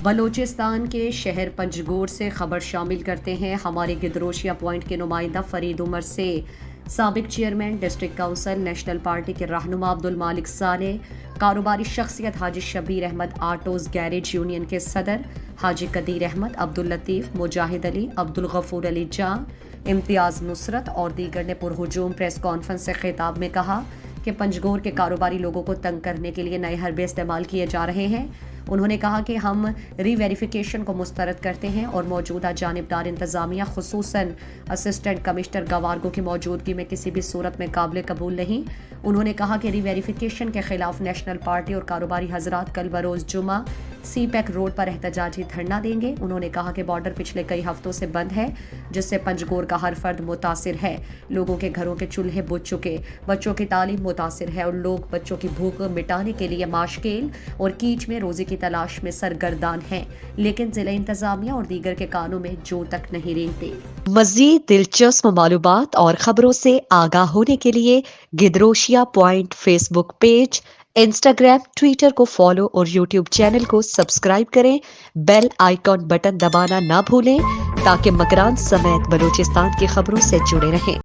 بلوچستان کے شہر پنجگور سے خبر شامل کرتے ہیں۔ ہمارے گدروشیا پوائنٹ کے نمائندہ فرید عمر سے سابق chairman district council national party کے رہنما عبدالمالک صالح، کاروباری شخصیت Haji Shabbir Ahmed autos garage union کے صدر حاجی قدیر احمد، عبداللطیف، مجاہد علی، عبدالغفور علی جاں، امتیاز نصرت اور دیگر نے پرہجوم پریس کانفرنس سے خطاب میں کہا کہ پنجگور کے کاروباری لوگوں کو تنگ کرنے کے لیے نئے حربے استعمال کیے جا رہے ہیں۔ انہوں نے کہا کہ ہم ری ویریفیکیشن کو مسترد کرتے ہیں اور موجودہ جانبدار انتظامیہ خصوصاً اسسٹنٹ کمشنر گوارگو کی موجودگی میں کسی بھی صورت میں قابل قبول نہیں۔ انہوں نے کہا کہ ری ویریفیکیشن کے خلاف نیشنل پارٹی اور کاروباری حضرات کل بروز جمعہ سی پیک روڈ پر احتجاجی دھرنا دیں گے۔ انہوں نے کہا کہ بارڈر پچھلے کئی ہفتوں سے بند ہے، جس سے پنجگور کا ہر فرد متاثر ہے۔ لوگوں کے گھروں کے چولہے بجھ چکے، بچوں کی تعلیم متاثر ہے اور لوگ بچوں کی بھوک مٹانے کے لیے ماشکیل اور کیچ میں روزی کی تلاش میں سرگردان ہیں، لیکن ضلع انتظامیہ اور دیگر کے کانوں میں جو تک نہیں رینگتے۔ مزید دلچسپ معلومات اور خبروں سے آگاہ ہونے کے لیے Gedrosia point Facebook page, Instagram, Twitter کو فالو اور یوٹیوب چینل کو سبسکرائب کریں۔ بیل آئیکن بٹن دبانا نہ بھولیں تاکہ مکران سمیت بلوچستان کی خبروں سے جڑے رہیں۔